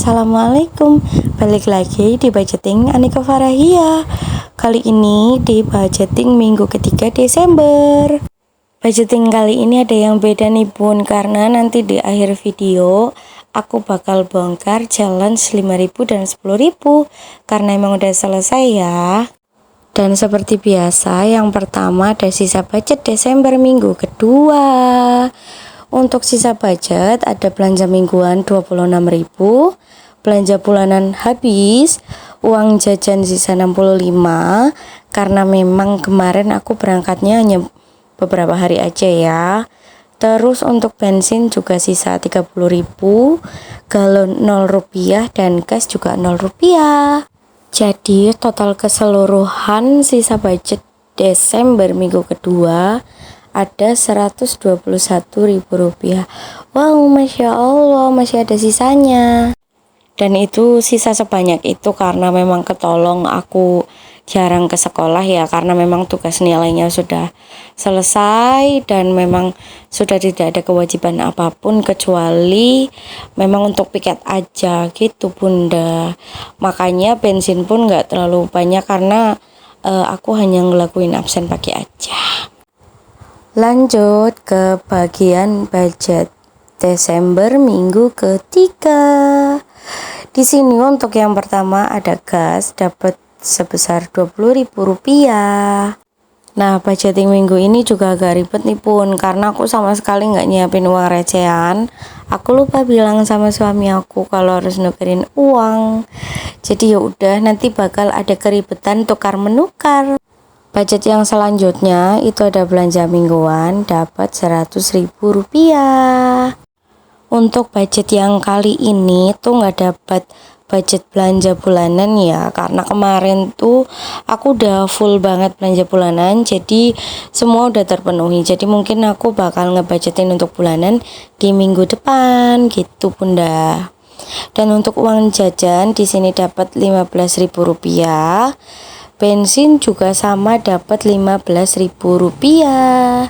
Assalamualaikum, balik lagi di budgeting Aneka Farahia. Kali ini di budgeting minggu ketiga Desember. Budgeting kali ini ada yang beda nih bun, karena nanti di akhir video aku bakal bongkar challenge 5.000 dan 10.000 karena emang udah selesai ya. Dan seperti biasa, yang pertama ada sisa budget Desember minggu kedua. Untuk sisa budget ada belanja mingguan 26.000, belanja bulanan habis, uang jajan sisa 65 karena memang kemarin aku berangkatnya hanya beberapa hari aja ya. Terus untuk bensin juga sisa 30.000, galon 0 rupiah dan gas juga 0 rupiah. Jadi total keseluruhan sisa budget Desember minggu kedua ada 121.000 rupiah. Wow, Masya Allah, masih ada sisanya. Dan itu sisa sebanyak itu karena memang ketolong aku jarang ke sekolah ya, karena memang tugas nilainya sudah selesai dan memang sudah tidak ada kewajiban apapun kecuali memang untuk piket aja gitu bunda. Makanya bensin pun nggak terlalu banyak karena aku hanya ngelakuin absen pagi aja. Lanjut ke bagian budget Desember minggu ketiga. Di sini untuk yang pertama ada gas dapat sebesar 20.000 rupiah. Nah, budgeting minggu ini juga agak ribet nih pun, karena aku sama sekali nggak nyiapin uang recehan. Aku lupa bilang sama suami aku kalau harus nukerin uang. Jadi ya udah, nanti bakal ada keribetan tukar menukar. Budget yang selanjutnya itu ada belanja mingguan dapat 100.000 rupiah. Untuk budget yang kali ini tuh nggak dapat budget belanja bulanan ya, karena kemarin tuh aku udah full banget belanja bulanan, jadi semua udah terpenuhi. Jadi mungkin aku bakal ngebudgetin untuk bulanan di minggu depan gitu bunda. Dan untuk uang jajan di sini dapat 15.000 rupiah. Bensin juga sama dapat 15.000 rupiah.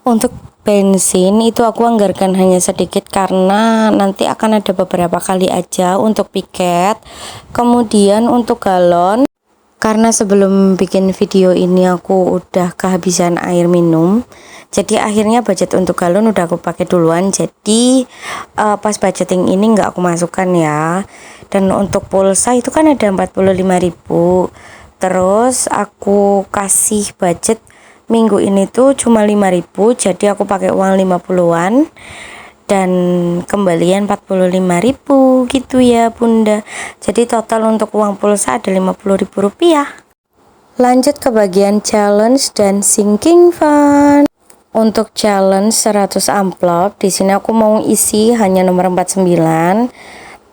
Untuk bensin itu aku anggarkan hanya sedikit karena nanti akan ada beberapa kali aja untuk piket. Kemudian untuk galon, karena sebelum bikin video ini aku udah kehabisan air minum, jadi akhirnya budget untuk galon udah aku pakai duluan. Jadi pas budgeting ini nggak aku masukkan ya. Dan untuk pulsa itu kan ada 45.000. Terus aku kasih budget minggu ini tuh cuma 5.000, jadi aku pakai uang 50-an dan kembalian 45.000 gitu ya bunda. Jadi total untuk uang pulsa ada 50.000 rupiah. Lanjut ke bagian challenge dan sinking fund. Untuk challenge 100 amplop, di sini aku mau isi hanya nomor 49,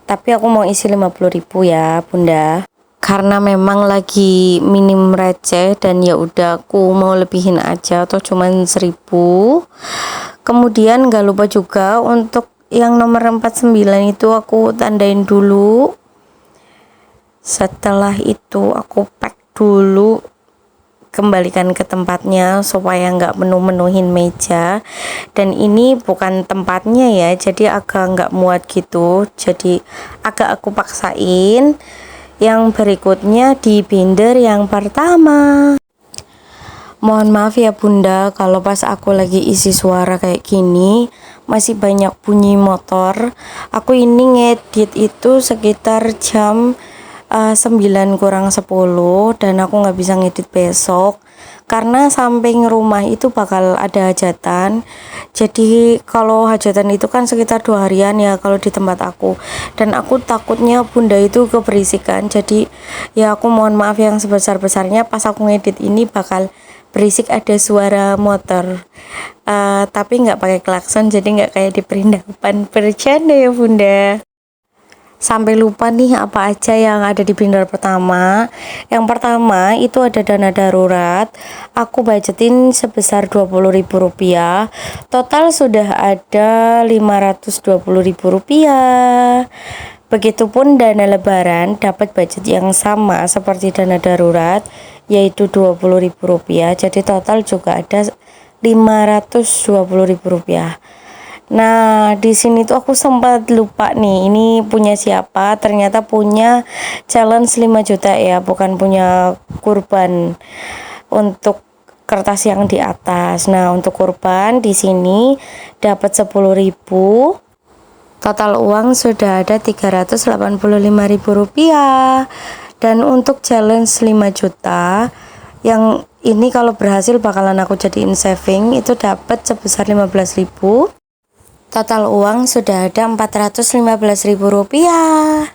tapi aku mau isi 50.000 ya bunda. Karena memang lagi minim receh dan ya udah aku mau lebihin aja atau cuman 1.000. Kemudian gak lupa juga untuk yang nomor 49 itu aku tandain dulu. Setelah itu aku pack dulu, kembalikan ke tempatnya supaya nggak menuhin meja. Dan ini bukan tempatnya ya, jadi agak nggak muat gitu, jadi agak aku paksain. Yang berikutnya di binder yang pertama. Mohon maaf ya bunda kalau pas aku lagi isi suara kayak gini masih banyak bunyi motor. Aku ini ngedit itu sekitar jam 9 kurang 10 dan aku nggak bisa ngedit besok karena samping rumah itu bakal ada hajatan. Jadi kalau hajatan itu kan sekitar 2 harian ya kalau di tempat aku, dan aku takutnya bunda itu keberisikan. Jadi ya aku mohon maaf yang sebesar-besarnya pas aku ngedit ini bakal berisik, ada suara motor, tapi nggak pakai klakson, jadi nggak kayak di perindapan. Bercanda ya bunda. Sampai lupa nih apa aja yang ada di binder pertama. Yang pertama itu ada dana darurat, aku budgetin sebesar 20.000 rupiah. Total sudah ada 520.000 rupiah. Begitupun dana lebaran dapat budget yang sama seperti dana darurat, yaitu 20.000 rupiah. Jadi total juga ada 520.000 rupiah. Nah, di sini tuh aku sempat lupa nih, ini punya siapa? Ternyata punya challenge 5 juta ya, bukan punya kurban untuk kertas yang di atas. Nah, untuk kurban di sini dapat 10.000. Total uang sudah ada 385.000 rupiah. Dan untuk challenge 5 juta yang ini kalau berhasil bakalan aku jadiin saving, itu dapat sebesar 15.000. Total uang sudah ada 415.000 rupiah.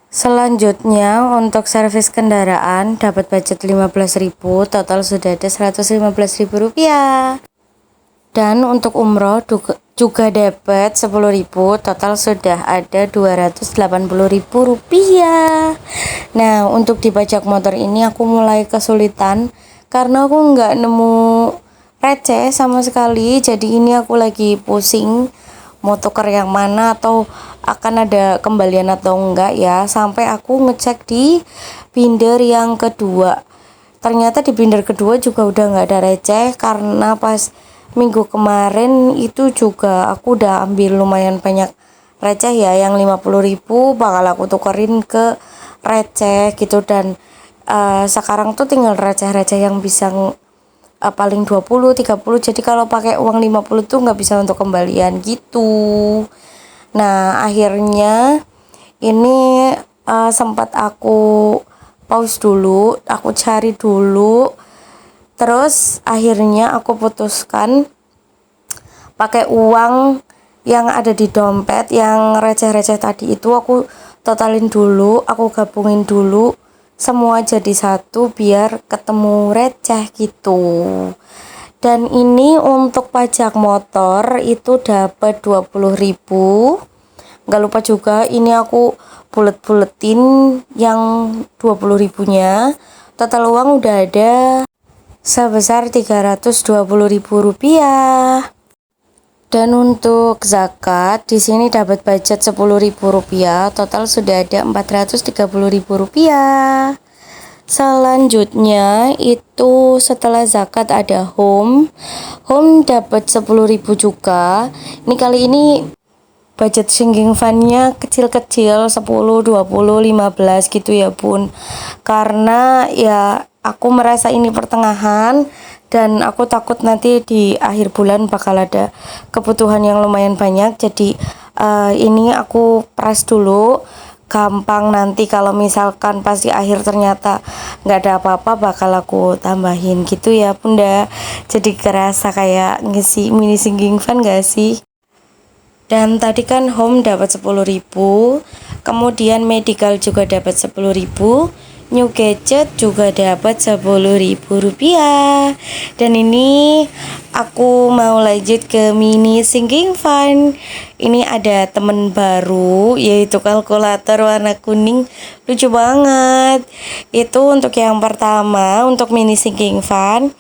Selanjutnya untuk servis kendaraan dapat budget 15.000, total sudah ada 115.000 rupiah. Dan untuk umroh juga dapat 10.000, total sudah ada 280.000 rupiah. Nah, untuk di pajak motor ini aku mulai kesulitan karena aku nggak nemu receh sama sekali. Jadi ini aku lagi pusing mau tuker yang mana atau akan ada kembalian atau enggak ya, sampai aku ngecek di binder yang kedua. Ternyata di binder kedua juga udah nggak ada receh, karena pas minggu kemarin itu juga aku udah ambil lumayan banyak receh ya, yang 50.000 bakal aku tukerin ke receh gitu. Dan sekarang tuh tinggal receh-receh yang bisa paling 20 30, jadi kalau pakai uang 50 tuh nggak bisa untuk kembalian gitu. Nah, akhirnya ini sempat aku pause dulu, aku cari dulu, terus akhirnya aku putuskan pakai uang yang ada di dompet, yang receh-receh tadi itu aku totalin dulu, aku gabungin dulu semua jadi satu biar ketemu receh gitu. Dan ini untuk pajak motor itu dapat 20.000. Nggak lupa juga ini aku bulet-buletin yang 20.000-nya. Total uang udah ada sebesar 320.000 rupiah. Dan untuk zakat di sini dapat budget 10.000 rupiah, total sudah ada 430.000 rupiah. Selanjutnya itu setelah zakat ada home dapat 10.000 juga. Ini kali ini budget sinking fund-nya kecil-kecil, 10, 20, 15 gitu ya bun, karena ya aku merasa ini pertengahan dan aku takut nanti di akhir bulan bakal ada kebutuhan yang lumayan banyak. Jadi ini aku press dulu, gampang nanti kalau misalkan pas di akhir ternyata nggak ada apa-apa bakal aku tambahin gitu ya bunda. Jadi kerasa kayak ngisi mini sinking fund gak sih? Dan tadi kan home dapat 10.000, kemudian medical juga dapat 10.000, new gadget juga dapat 10.000 rupiah. Dan ini aku mau lanjut ke mini sinking fund. Ini ada temen baru yaitu kalkulator warna kuning, lucu banget. Itu untuk yang pertama, untuk mini sinking fund.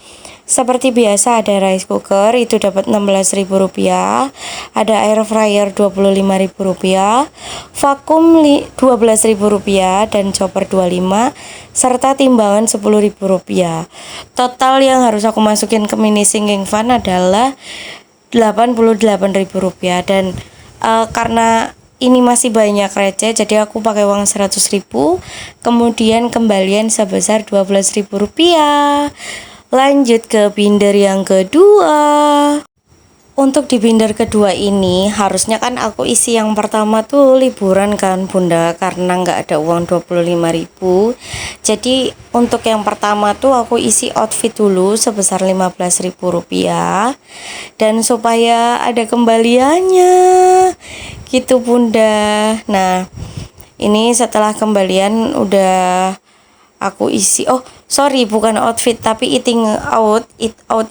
Seperti biasa ada rice cooker itu dapat 16.000 rupiah, ada air fryer 25.000 rupiah, vakum 12.000 rupiah, dan chopper 25, serta timbangan 10.000 rupiah. Total yang harus aku masukin ke mini sinking fund adalah 88.000 rupiah. Dan karena ini masih banyak receh, jadi aku pakai uang 100.000, kemudian kembalian sebesar 12.000 rupiah. Lanjut ke binder yang kedua. Untuk di binder kedua ini harusnya kan aku isi yang pertama tuh liburan kan bunda, karena nggak ada uang 25.000. Jadi untuk yang pertama tuh aku isi outfit dulu sebesar 15.000 rupiah, dan supaya ada kembaliannya gitu bunda. Nah, ini setelah kembalian udah aku isi, oh sorry bukan outfit tapi eating out,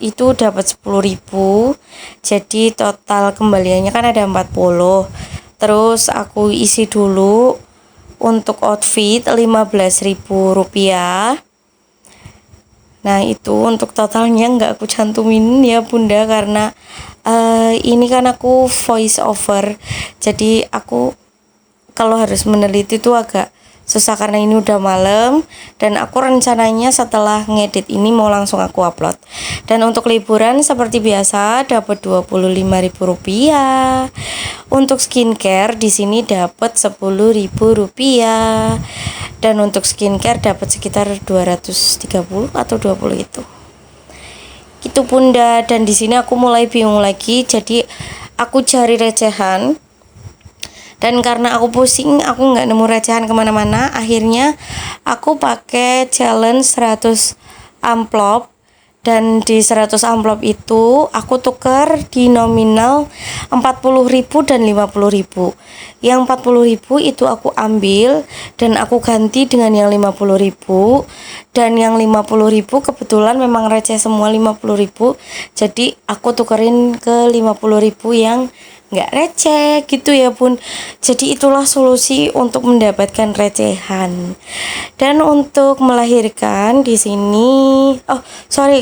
itu dapat 10.000. Jadi total kembaliannya kan ada 40. Terus aku isi dulu untuk outfit 15.000 rupiah. Nah itu untuk totalnya nggak aku cantumin ya bunda, karena ini kan aku voice over, jadi aku kalau harus meneliti itu agak susah karena ini udah malam dan aku rencananya setelah ngedit ini mau langsung aku upload. Dan untuk liburan seperti biasa dapat Rp25.000. Untuk skincare di sini dapat Rp10.000 dan untuk skincare dapat sekitar 230 atau 20 itu. Gitu Bunda, dan di sini aku mulai bingung lagi, jadi aku cari recehan. Dan karena aku pusing, aku nggak nemu recehan kemana-mana, akhirnya aku pakai challenge 100 amplop. Dan di 100 amplop itu aku tukar di nominal 40.000 dan 50.000. Yang 40.000 itu aku ambil dan aku ganti dengan yang 50.000. Dan yang 50.000 kebetulan memang receh semua 50.000. Jadi aku tukerin ke 50.000 yang nggak receh gitu ya Bun. Jadi itulah solusi untuk mendapatkan recehan. Dan untuk melahirkan di sini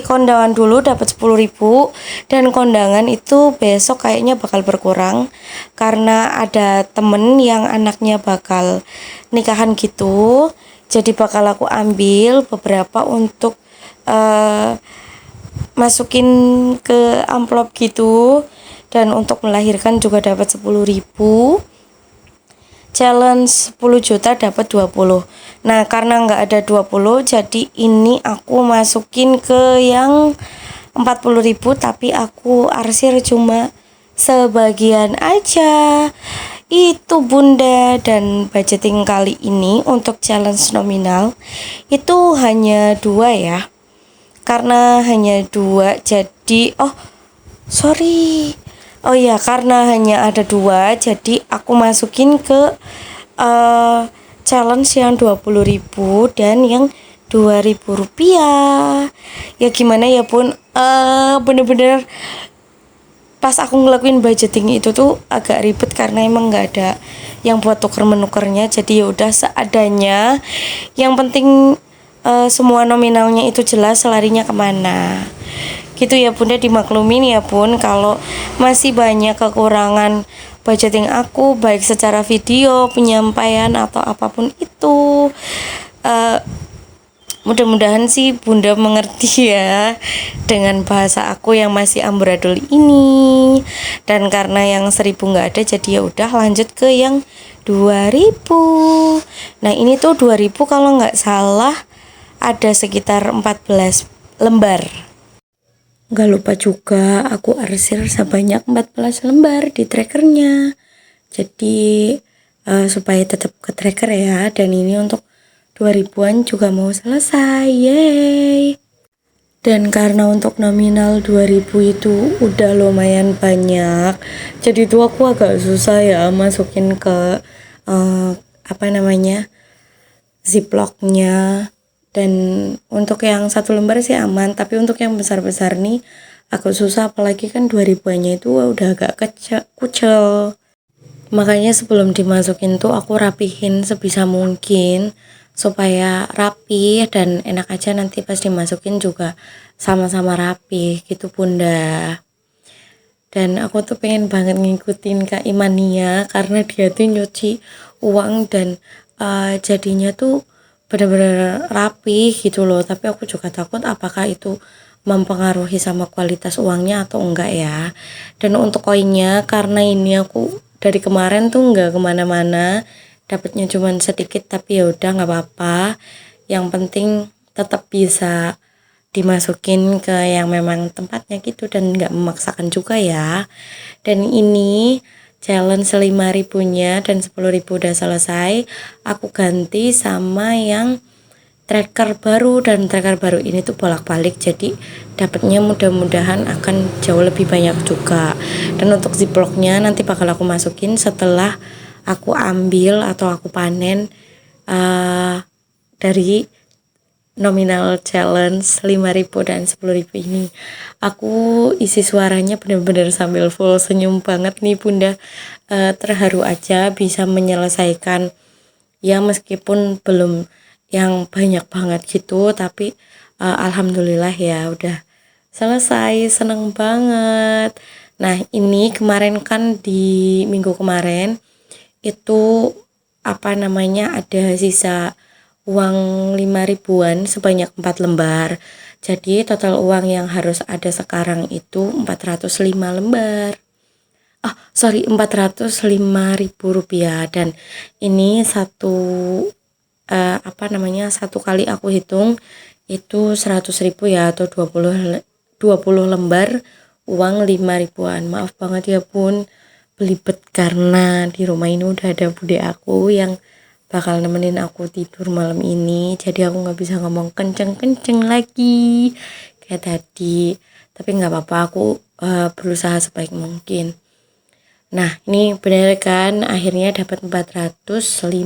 kondangan dulu dapat 10.000 dan kondangan itu besok kayaknya bakal berkurang karena ada temen yang anaknya bakal nikahan gitu. Jadi bakal aku ambil beberapa untuk masukin ke amplop gitu. Dan untuk melahirkan juga dapat 10.000. Challenge 10 juta dapat 20. Nah karena nggak ada 20, jadi ini aku masukin ke yang 40.000, tapi aku arsir cuma sebagian aja. Itu Bunda, dan budgeting kali ini untuk challenge nominal itu hanya 2 ya. Karena hanya 2 jadi karena hanya ada 2 jadi aku masukin ke challenge yang 20.000 dan yang Rp2.000. Ya gimana ya Bun, bener-bener pas aku ngelakuin budgeting itu tuh agak ribet karena emang nggak ada yang buat tuker-menukernya. Jadi ya udah seadanya, yang penting semua nominalnya itu jelas larinya kemana gitu ya Bunda. Dimaklumin ya Bun kalau masih banyak kekurangan budgeting aku, baik secara video, penyampaian atau apapun itu. Mudah-mudahan sih Bunda mengerti ya dengan bahasa aku yang masih amburadul ini. Dan karena yang 1.000 nggak ada, jadi ya udah lanjut ke yang 2.000. Nah ini tuh 2.000 kalau nggak salah ada sekitar 14 lembar. Gak lupa juga aku arsir sebanyak 14 lembar di trackernya. Jadi supaya tetap ke tracker ya. Dan ini untuk 2.000-an juga mau selesai. Yeay. Dan karena untuk nominal 2.000 itu udah lumayan banyak, jadi itu aku agak susah ya masukin ke ziplocknya. Dan untuk yang 1 lembar sih aman, tapi untuk yang besar-besar nih agak susah, apalagi kan 2.000-annya itu udah agak kucel. Makanya sebelum dimasukin tuh aku rapihin sebisa mungkin supaya rapi dan enak aja nanti pas dimasukin juga sama-sama rapi gitu Bunda. Dan aku tuh pengen banget ngikutin Kak Imania karena dia tuh nyuci uang dan jadinya tuh bener-bener rapi gitu loh. Tapi aku juga takut apakah itu mempengaruhi sama kualitas uangnya atau enggak ya. Dan untuk koinnya, karena ini aku dari kemarin tuh enggak kemana-mana, dapatnya cuman sedikit, tapi ya udah nggak apa-apa. Yang penting tetap bisa dimasukin ke yang memang tempatnya gitu dan nggak memaksakan juga ya. Dan ini challenge 5.000-nya dan 10.000 udah selesai, aku ganti sama yang tracker baru. Dan tracker baru ini tuh bolak-balik, jadi dapatnya mudah-mudahan akan jauh lebih banyak juga. Dan untuk ziplocknya nanti bakal aku masukin setelah aku ambil atau aku panen dari nominal challenge 5.000 dan 10.000 ini. Aku isi suaranya benar-benar sambil full senyum banget nih Bunda. Terharu aja bisa menyelesaikan ya, meskipun belum yang banyak banget gitu, tapi alhamdulillah ya udah selesai, seneng banget. Nah ini kemarin kan di minggu kemarin itu apa namanya, ada sisa uang 5 ribuan sebanyak 4 lembar. Jadi total uang yang harus ada sekarang itu 405 lembar. Oh sorry, 405.000 rupiah. Dan ini apa namanya, satu kali aku hitung itu 100.000 ya, atau 20 lembar uang 5 ribuan. Maaf banget ya bun, belibet karena di rumah ini udah ada bude aku yang bakal nemenin aku tidur malam ini, jadi aku nggak bisa ngomong kenceng-kenceng lagi kayak tadi, tapi nggak apa-apa, aku berusaha sebaik mungkin. Nah ini bener kan, akhirnya dapat 405.000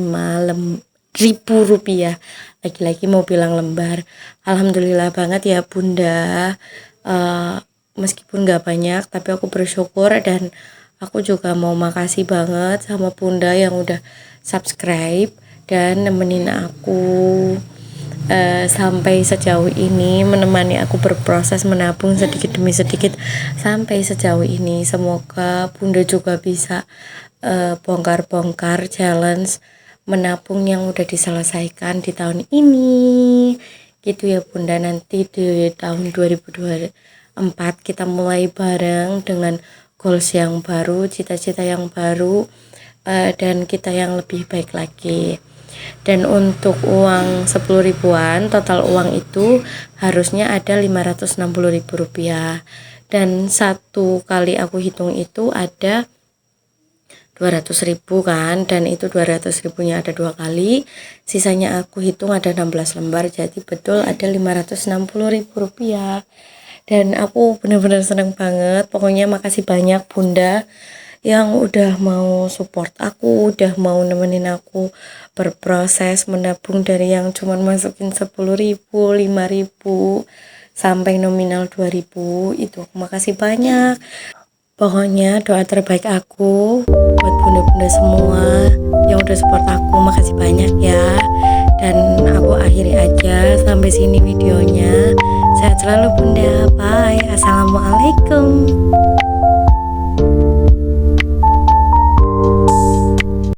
rupiah. Lagi-lagi mau bilang lembar. Alhamdulillah banget ya bunda, meskipun nggak banyak tapi aku bersyukur. Dan aku juga mau makasih banget sama bunda yang udah subscribe dan nemenin aku sampai sejauh ini, menemani aku berproses menabung sedikit demi sedikit sampai sejauh ini. Semoga bunda juga bisa bongkar-bongkar challenge menabung yang udah diselesaikan di tahun ini gitu ya bunda. Nanti di tahun 2024 kita mulai bareng dengan goals yang baru, cita-cita yang baru, dan kita yang lebih baik lagi. Dan untuk uang 10 ribuan, total uang itu harusnya ada 560.000 rupiah. Dan satu kali aku hitung itu ada 200.000 kan, dan itu 200 ribunya ada 2 kali, sisanya aku hitung ada 16 lembar, jadi betul ada 560.000 rupiah. Dan aku bener-bener seneng banget. Pokoknya makasih banyak bunda yang udah mau support aku, udah mau nemenin aku berproses menabung dari yang cuman masukin 10.000, 5.000 sampai nominal 2.000. Itu makasih banyak. Pokoknya doa terbaik aku buat bunda-bunda semua yang udah support aku, makasih banyak ya. Dan aku akhiri aja sampai sini videonya. Sehat selalu bunda, bye, assalamualaikum.